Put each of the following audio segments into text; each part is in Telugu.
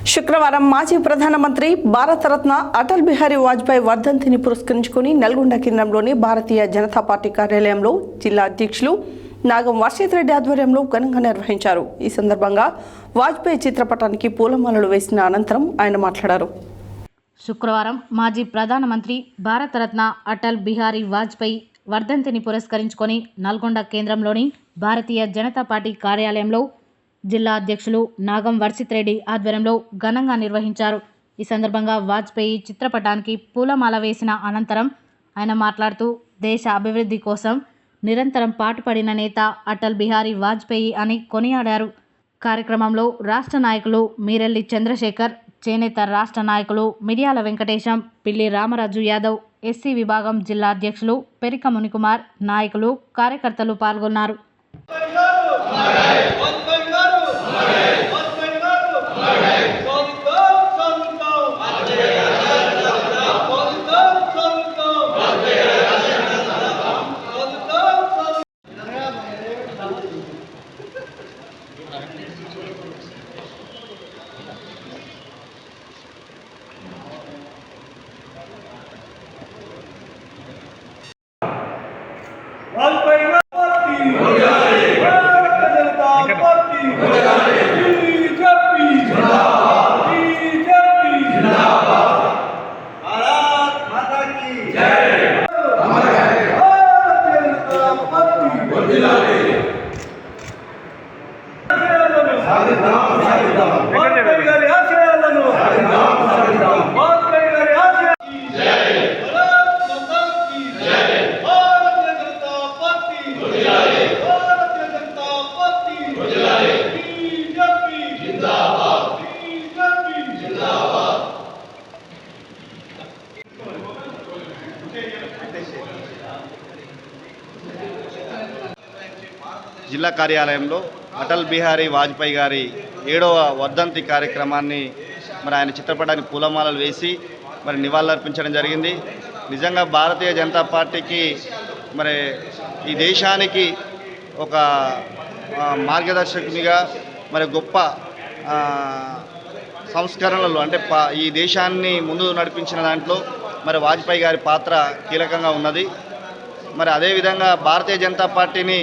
శుక్రవారం మాజీ ప్రధానమంత్రి భారతరత్న అటల్ బిహారీ వాజ్పేయి వర్ధంతిని పురస్కరించుకుని నల్గొండ కేంద్రంలోని భారతీయ జనతా పార్టీ కార్యాలయంలో జిల్లా అధ్యక్షులు నాగం వర్షిత్ రెడ్డి ఆధ్వర్యంలో ఘనంగా నిర్వహించారు. ఈ సందర్భంగా వాజ్పేయి చిత్రపటానికి పూలమాలలు వేసిన అనంతరం ఆయన మాట్లాడారు. శుక్రవారం మాజీ ప్రధానమంత్రి భారతరత్న అటల్ బిహారీ వాజ్పేయి వర్ధంతిని పురస్కరించుకొని నల్గొండ కేంద్రంలోని భారతీయ జనతా పార్టీ కార్యాలయంలో జిల్లా అధ్యక్షులు నాగం వర్షిత్ రెడ్డి ఆధ్వర్యంలో ఘనంగా నిర్వహించారు. ఈ సందర్భంగా వాజ్పేయి చిత్రపటానికి పూలమాల వేసిన అనంతరం ఆయన మాట్లాడుతూ దేశ అభివృద్ధి కోసం నిరంతరం పాటుపడిన నేత అటల్ బిహారీ వాజ్పేయి అని కొనియాడారు. కార్యక్రమంలో రాష్ట్ర నాయకులు మీరెల్లి చంద్రశేఖర్, చేనేత రాష్ట్ర నాయకులు మిర్యాల వెంకటేశం, పిల్లి రామరాజు యాదవ్, ఎస్సీ విభాగం జిల్లా అధ్యక్షులు పెరిక మునికుమార్, నాయకులు, కార్యకర్తలు పాల్గొన్నారు. జిల్లా కార్యాలయంలో అటల్ బిహారీ వాజ్పేయి గారి 7వ వర్ధంతి కార్యక్రమాన్ని ఆయన చిత్రపటానికి పూలమాలలు వేసి నివాళులర్పించడం జరిగింది. నిజంగా భారతీయ జనతా పార్టీకి ఈ దేశానికి ఒక మార్గదర్శకునిగా గొప్ప సంస్కరణలు అంటే ఈ దేశాన్ని ముందు నడిపించిన దాంట్లో వాజ్పేయి గారి పాత్ర కీలకంగా ఉన్నది. అదేవిధంగా భారతీయ జనతా పార్టీని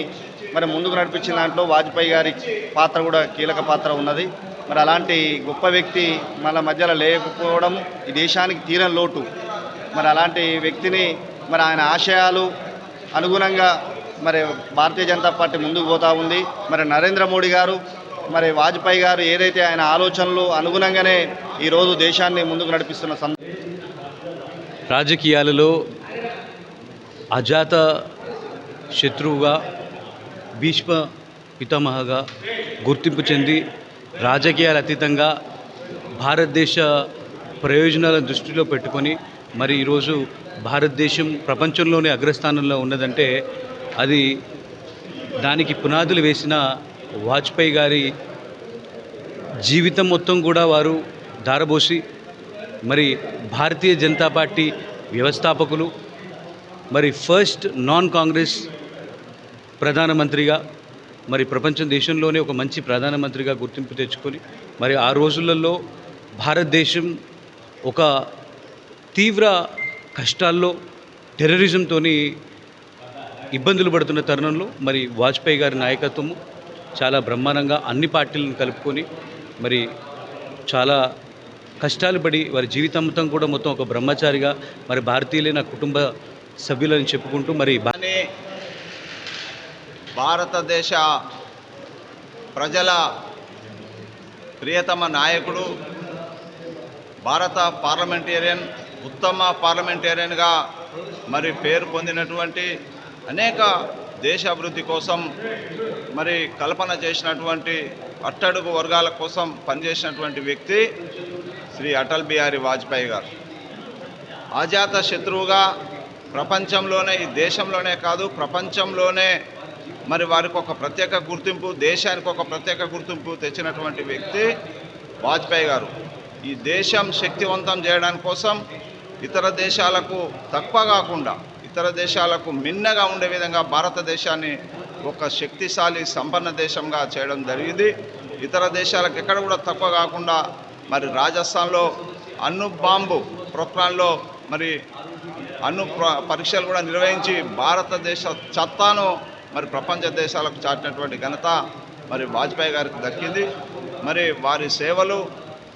ముందుకు నడిపించిన దాంట్లో వాజ్పేయి గారి పాత్ర కూడా కీలక పాత్ర ఉన్నది. అలాంటి గొప్ప వ్యక్తి మన మధ్యలో లేకపోవడం ఈ దేశానికి తీరని లోటు. అలాంటి వ్యక్తిని ఆయన ఆశయాలు అనుగుణంగా భారతీయ జనతా పార్టీ ముందుకు పోతూ ఉంది. నరేంద్ర మోడీ గారు వాజ్పేయి గారు ఏదైతే ఆయన ఆలోచనలు అనుగుణంగానే ఈరోజు దేశాన్ని ముందుకు నడిపిస్తున్న రాజకీయాలలో అజాత శత్రువుగా, భీష్మ పితామహగా గుర్తింపు చెంది రాజకీయాల అతీతంగా భారతదేశ ప్రయోజనాలను దృష్టిలో పెట్టుకొని ఈరోజు భారతదేశం ప్రపంచంలోనే అగ్రస్థానంలో ఉన్నదంటే అది దానికి పునాదులు వేసిన వాజ్పేయి గారి జీవితం మొత్తం కూడా వారు ధారబోసి భారతీయ జనతా పార్టీ వ్యవస్థాపకులు, ఫస్ట్ నాన్ కాంగ్రెస్ ప్రధానమంత్రిగా ప్రపంచం దేశంలోనే ఒక మంచి ప్రధానమంత్రిగా గుర్తింపు తెచ్చుకొని ఆ రోజులలో భారతదేశం ఒక తీవ్ర కష్టాల్లో టెర్రరిజంతో ఇబ్బందులు పడుతున్న తరుణంలో వాజ్పేయి గారి నాయకత్వము చాలా బ్రహ్మాండంగా అన్ని పార్టీలను కలుపుకొని చాలా కష్టాలు పడి వారి జీవితం కూడా మొత్తం ఒక బ్రహ్మచారిగా భారతీయులైన కుటుంబ సభ్యులని చెప్పుకుంటూ భారతదేశ ప్రజల ప్రియతమ నాయకుడు, భారత పార్లమెంటేరియన్, ఉత్తమ పార్లమెంటేరియన్గా పేరు పొందినటువంటి, అనేక దేశ అభివృద్ధి కోసం కల్పన చేసినటువంటి, అట్టడుగు వర్గాల కోసం పనిచేసినటువంటి వ్యక్తి శ్రీ అటల్ బిహారీ వాజ్పేయి గారు. అజాత శత్రువుగా ప్రపంచంలోనే, ఈ దేశంలోనే కాదు ప్రపంచంలోనే వారికి ఒక ప్రత్యేక గుర్తింపు, దేశానికి ఒక ప్రత్యేక గుర్తింపు తెచ్చినటువంటి వ్యక్తి వాజ్పేయి గారు. ఈ దేశం శక్తివంతం చేయడానికి కోసం ఇతర దేశాలకు తక్కువ కాకుండా, ఇతర దేశాలకు మిన్నగా ఉండే విధంగా భారతదేశాన్ని ఒక శక్తిశాలి సంపన్న దేశంగా చేయడం జరిగింది. ఇతర దేశాలకు ఎక్కడ కూడా తక్కువ కాకుండా మరి రాజస్థాన్లో అణు బాంబు ప్రోగ్రాంలో మరి పరీక్షలు కూడా నిర్వహించి భారతదేశ చట్టాను మరి ప్రపంచ దేశాలకు చాటినటువంటి ఘనత మరి వాజ్పేయి గారికి దక్కింది. మరి వారి సేవలు,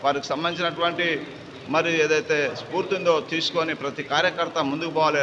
వారికి సంబంధించినటువంటి మరి ఏదైతే స్ఫూర్తి ఉందో తీసుకొని ప్రతి కార్యకర్త ముందుకు పోవాలి.